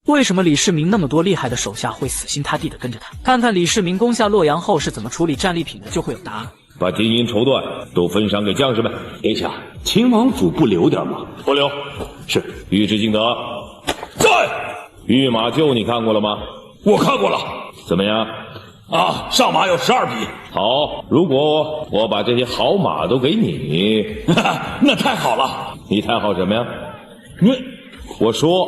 为什么李世民那么多厉害的手下会死心塌地的跟着他？看看李世民攻下洛阳后是怎么处理战利品的，就会有答案。把金银绸缎都分赏给将士们。殿下，秦王府不留点吗？不留。是。尉迟敬德，在。御马厩你看过了吗？我看过了。怎么样？啊，上马有12匹。好，如果我把这些好马都给你，那太好了。你太好什么呀？我说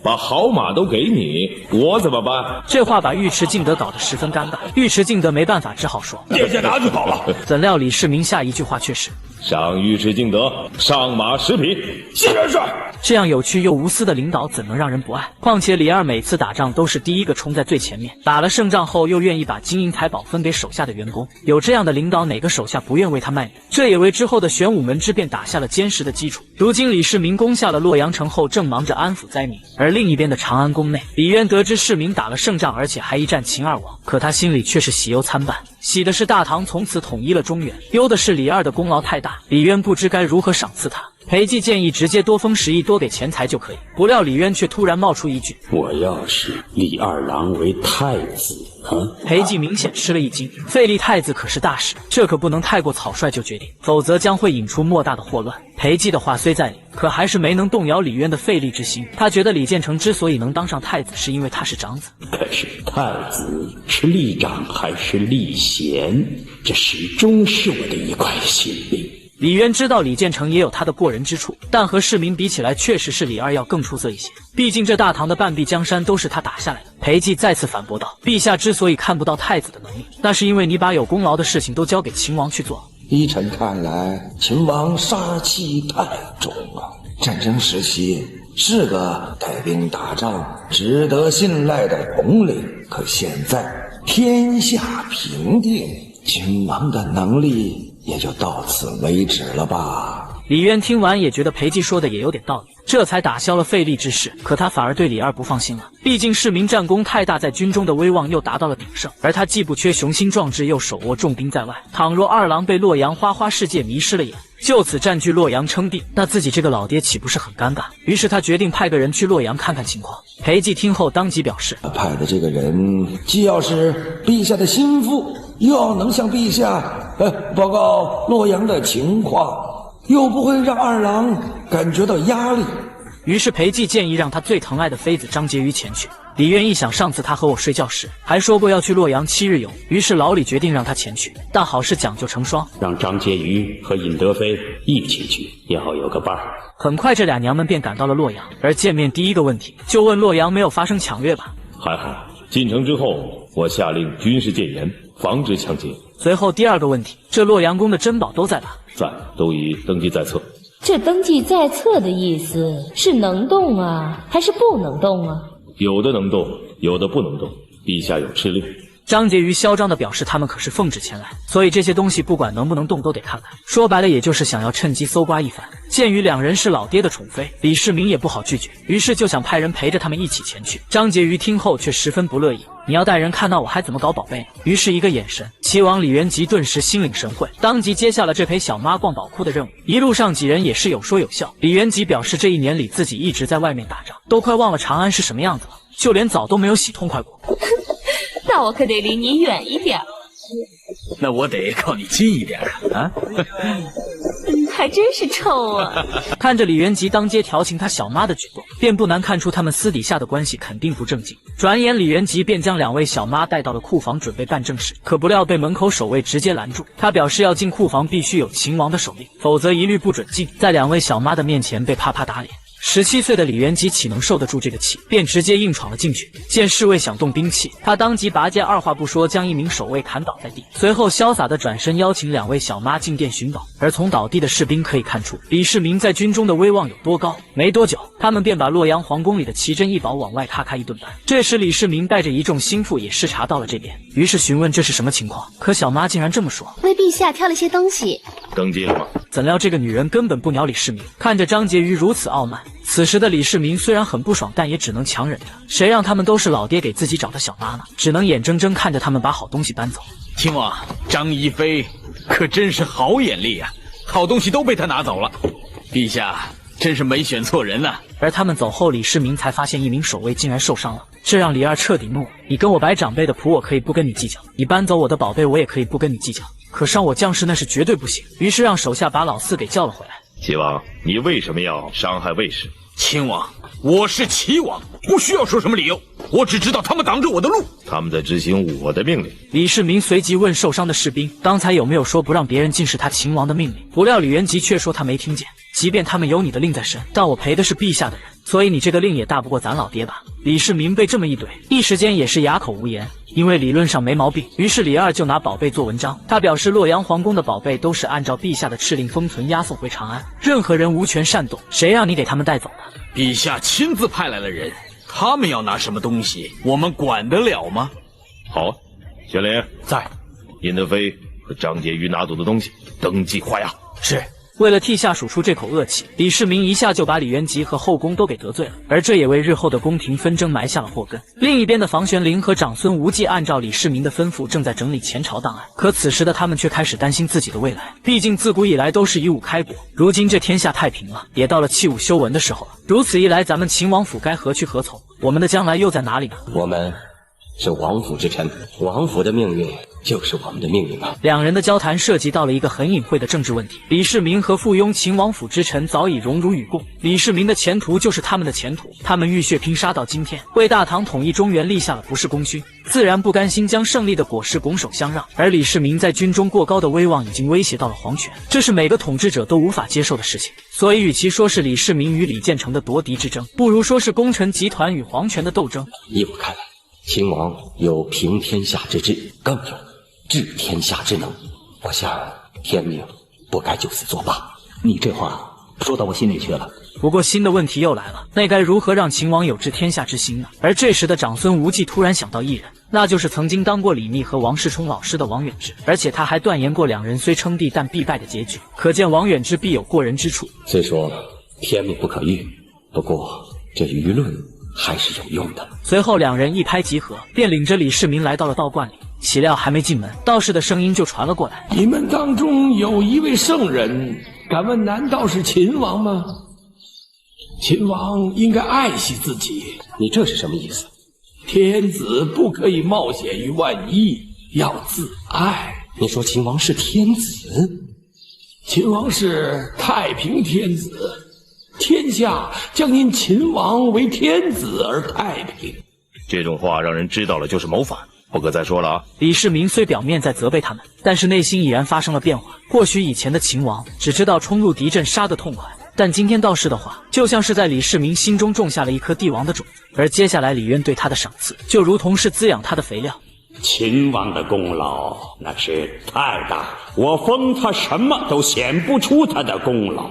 把好马都给你，我怎么办？这话把尉迟敬德搞得十分尴尬。尉迟敬德没办法，只好说：“殿下拿就好了。”怎料李世民下一句话却是：“赏尉迟敬德上马10匹。”谢元帅。这样有趣又无私的领导怎能让人不爱？况且李二每次打仗都是第一个冲在最前面，打了胜仗后又愿意把金银财宝分给手下的员工。有这样的领导，哪个手下不愿为他卖命？这也为之后的玄武门之变打下了坚实的基础。如今李世民攻下了洛阳城后，正忙着安抚灾民，而另一边的长安宫内，李渊得知世民打了胜仗，而且还一战秦二王，可他心里却是喜忧参半。喜的是大唐从此统一了中原，忧的是李二的功劳太大，李渊不知该如何赏赐他。裴寂建议直接多封10亿，多给钱财就可以。不料李渊却突然冒出一句：“我要是李二郎为太子。”裴寂明显吃了一惊，废立太子可是大事，这可不能太过草率就决定，否则将会引出莫大的祸乱。裴寂的话虽在理，可还是没能动摇李渊的废立之心。他觉得李建成之所以能当上太子，是因为他是长子。可是太子是立长还是立贤，这始终是我的一块心病。李渊知道李建成也有他的过人之处，但和世民比起来，确实是李二要更出色一些。毕竟这大唐的半壁江山都是他打下来的。裴寂再次反驳道：“陛下之所以看不到太子的能力，那是因为你把有功劳的事情都交给秦王去做。依臣看来，秦王杀气太重啊！战争时期是个带兵打仗、值得信赖的统领，可现在天下平定，秦王的能力也就到此为止了吧。”李渊听完也觉得裴寂说的也有点道理，这才打消了废立之事。可他反而对李二不放心了，毕竟世民战功太大，在军中的威望又达到了鼎盛，而他既不缺雄心壮志，又手握重兵在外。倘若二郎被洛阳花花世界迷失了眼，就此占据洛阳称帝，那自己这个老爹岂不是很尴尬？于是他决定派个人去洛阳看看情况。裴寂听后当即表示：“派的这个人既要是陛下的心腹，又要能向陛下报告洛阳的情况，又不会让二郎感觉到压力。”于是裴寂建议让他最疼爱的妃子张婕妤前去。李渊一想，上次他和我睡觉时还说过要去洛阳7日游，于是老李决定让他前去。但好事讲究成双，让张婕妤和尹德妃一起去，也好有个伴儿。很快这俩娘们便赶到了洛阳，而见面第一个问题就问洛阳没有发生抢掠吧？还好，进城之后我下令军事戒严，防止抢劫。随后第二个问题，这洛阳宫的珍宝都在吧？在，都已登记在册。这登记在册的意思是能动啊，还是不能动啊？有的能动，有的不能动，陛下有敕令。张婕妤嚣张地表示他们可是奉旨前来，所以这些东西不管能不能动都得看看。说白了也就是想要趁机搜刮一番。鉴于两人是老爹的宠妃，李世民也不好拒绝，于是就想派人陪着他们一起前去。张婕妤听后却十分不乐意，你要带人看到我还怎么搞宝贝呢？于是一个眼神，齐王李元吉顿时心领神会，当即接下了这陪小妈逛宝库的任务。一路上几人也是有说有笑。李元吉表示这1年里自己一直在外面打仗，都快忘了长安是什么样子了，就连澡都没有洗痛快过。那我可得离你远一点。那我得靠你近一点啊！还真是臭啊！看着李元吉当街调情他小妈的举动，便不难看出他们私底下的关系肯定不正经。转眼李元吉便将2位小妈带到了库房，准备办正事，可不料被门口守卫直接拦住。他表示要进库房必须有秦王的手令，否则一律不准进。在2位小妈的面前被啪啪打脸。17岁的李元吉岂能受得住这个气，便直接硬闯了进去。见侍卫想动兵器，他当即拔剑，二话不说将1名守卫砍倒在地，随后潇洒地转身邀请2位小妈进殿寻宝。而从倒地的士兵可以看出，李世民在军中的威望有多高。没多久，他们便把洛阳皇宫里的奇珍异宝往外咔咔一顿搬。这时李世民带着一众心腹也视察到了这边，于是询问这是什么情况。可小妈竟然这么说：为陛下挑了些东西。登记了吗？怎料这个女人根本不鸟李世民，看着张婕妤如此傲慢，此时的李世民虽然很不爽，但也只能强忍着。谁让他们都是老爹给自己找的小妈呢？只能眼睁睁看着他们把好东西搬走。秦王，张宜妃可真是好眼力啊，好东西都被他拿走了。陛下真是没选错人啊。而他们走后，李世民才发现一名守卫竟然受伤了，这让李二彻底怒了。你跟我摆长辈的谱，我可以不跟你计较；你搬走我的宝贝，我也可以不跟你计较。可伤我将士那是绝对不行。于是让手下把老四给叫了回来。齐王，你为什么要伤害卫士？亲王，我是齐王，不需要说什么理由，我只知道他们挡着我的路。他们在执行我的命令。李世民随即问受伤的士兵，刚才有没有说不让别人进视他秦王的命令？不料李元吉却说他没听见。即便他们有你的令在身，但我陪的是陛下的人，所以你这个令也大不过咱老爹吧。李世民被这么一怼，一时间也是哑口无言，因为理论上没毛病。于是李二就拿宝贝做文章，他表示洛阳皇宫的宝贝都是按照陛下的敕令封存押送回长安，任何人无权擅动，谁让你给他们带走的？陛下亲自派来了人，他们要拿什么东西，我们管得了吗？好，宣灵在。殷德妃和张婕妤拿走的东西登记画押。是。为了替下属出这口恶气，李世民一下就把李元吉和后宫都给得罪了，而这也为日后的宫廷纷争埋下了祸根。另一边的房玄龄和长孙无忌按照李世民的吩咐，正在整理前朝档案，可此时的他们却开始担心自己的未来。毕竟自古以来都是以武开国，如今这天下太平了，也到了弃武修文的时候了。如此一来，咱们秦王府该何去何从？我们的将来又在哪里呢？我们是王府之臣，王府的命运就是我们的命运啊！两人的交谈涉及到了一个很隐晦的政治问题。李世民和附庸秦王府之臣早已荣辱与共，李世民的前途就是他们的前途，他们浴血拼杀到今天，为大唐统一中原立下了不世功勋，自然不甘心将胜利的果实拱手相让。而李世民在军中过高的威望已经威胁到了皇权，这是每个统治者都无法接受的事情。所以与其说是李世民与李建成的夺嫡之争，不如说是功臣集团与皇权的斗争。依我看来，秦王有平天下之志，更有治天下之能。我想天命不该就此作罢。你这话说到我心里去了。不过新的问题又来了，那该如何让秦王有治天下之心呢？而这时的长孙无忌突然想到一人，那就是曾经当过李密和王世充老师的王远之，而且他还断言过两人虽称帝但必败的结局，可见王远之必有过人之处。虽说天命不可预，不过这舆论还是有用的。随后两人一拍即合，便领着李世民来到了道观里。岂料还没进门，道士的声音就传了过来：你们当中有一位圣人，敢问难道是秦王吗？秦王应该爱惜自己。你这是什么意思？天子不可以冒险于万一，要自爱。你说秦王是天子？秦王是太平天子，天下将因秦王为天子而太平。这种话让人知道了就是谋反，不可再说了啊！李世民虽表面在责备他们，但是内心已然发生了变化。或许以前的秦王只知道冲入敌阵杀得痛快，但今天道士的话，就像是在李世民心中种下了一颗帝王的种子。而接下来李渊对他的赏赐，就如同是滋养他的肥料。秦王的功劳那是太大，我封他什么都显不出他的功劳。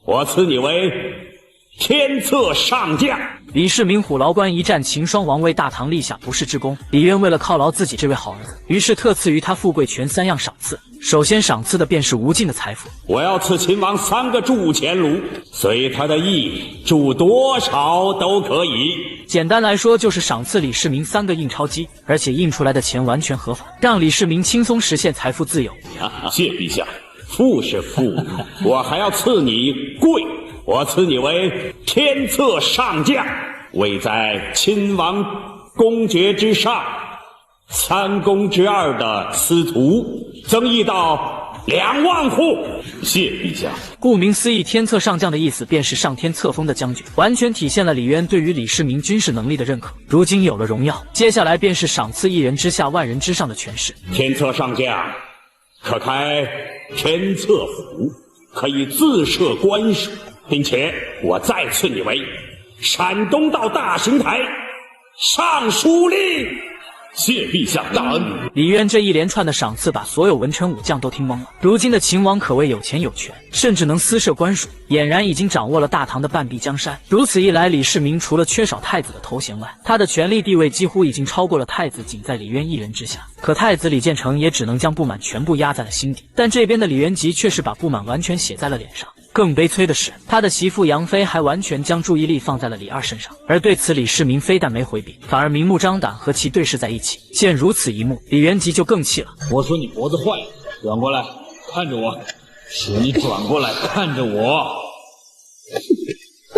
我赐你为天策上将。李世民虎牢关一战，秦双王为大唐立下不世之功。李渊为了犒劳自己这位好儿子，于是特赐予他富贵权3样赏赐。首先赏赐的便是无尽的财富。我要赐秦王3个铸钱炉，随他的意，铸多少都可以。简单来说，就是赏赐李世民3个印钞机，而且印出来的钱完全合法，让李世民轻松实现财富自由。谢陛下，富是富，我还要赐你贵。我赐你为天策上将，位在亲王公爵之上，3公之2的司徒，增邑到2万户。谢陛下。顾名思义，天策上将的意思便是上天册封的将军，完全体现了李渊对于李世民军事能力的认可。如今有了荣耀，接下来便是赏赐1人之下万人之上的权势。天策上将可开天策府，可以自设官署，并且我再赐你为山东道大行台尚书令。谢陛下大恩。李渊这一连串的赏赐把所有文臣武将都听懵了。如今的秦王可谓有钱有权，甚至能私设官署，俨然已经掌握了大唐的半壁江山。如此一来，李世民除了缺少太子的头衔外，他的权力地位几乎已经超过了太子，仅在李渊一人之下。可太子李建成也只能将不满全部压在了心底，但这边的李元吉却是把不满完全写在了脸上。更悲催的是，他的媳妇杨妃还完全将注意力放在了李二身上，而对此李世民非但没回避，反而明目张胆和其对视在一起。见如此一幕，李元吉就更气了。我说你脖子坏了，转过来看着我，是你转过来看着我。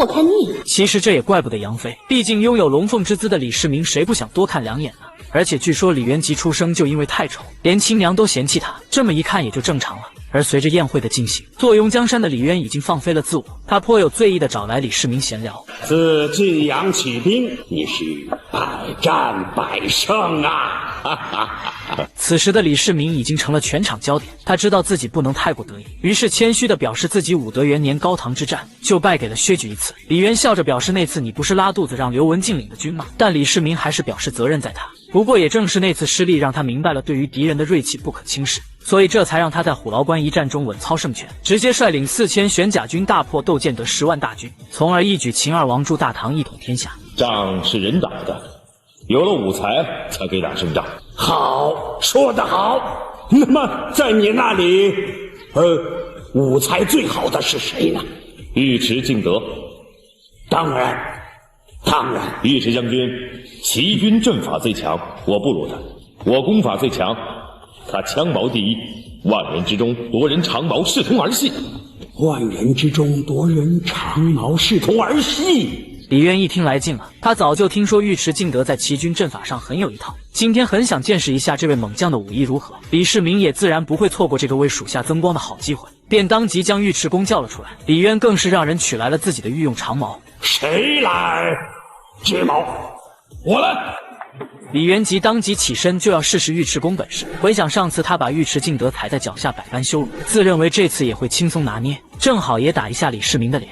我看腻了。其实这也怪不得杨妃，毕竟拥有龙凤之姿的李世民，谁不想多看两眼呢？而且据说李元吉出生就因为太丑，连亲娘都嫌弃他，这么一看也就正常了。而随着宴会的进行，坐拥江山的李渊已经放飞了自我，他颇有醉意地找来李世民闲聊。自晋阳起兵，你是百战百胜啊！此时的李世民已经成了全场焦点，他知道自己不能太过得意，于是谦虚地表示自己武德元年高唐之战就败给了薛举一次。李渊笑着表示那次你不是拉肚子让刘文静领的军吗？但李世民还是表示责任在他。不过也正是那次失利，让他明白了对于敌人的锐气不可轻视，所以这才让他在虎牢关一战中稳操胜券，直接率领4000玄甲军大破窦建德10万大军，从而一举秦二王筑大唐，一统天下。仗是人打的，有了武才才可以打胜仗。好，说得好。那么在你那里，武才最好的是谁呢？尉迟敬德。当然。尉迟将军骑军阵法最强，我不如他；我弓法最强，他枪矛第一，万人之中夺人长矛，视同儿戏。万人之中夺人长矛，视同儿戏。李渊一听来劲了，他早就听说尉迟敬德在骑军阵法上很有一套，今天很想见识一下这位猛将的武艺如何。李世民也自然不会错过这个为属下增光的好机会，便当即将尉迟恭叫了出来。李渊更是让人取来了自己的御用长矛。谁来接矛？我来。李元吉当即起身就要试试尉迟恭本事，回想上次他把尉迟敬德踩在脚下百般羞辱，自认为这次也会轻松拿捏，正好也打一下李世民的脸。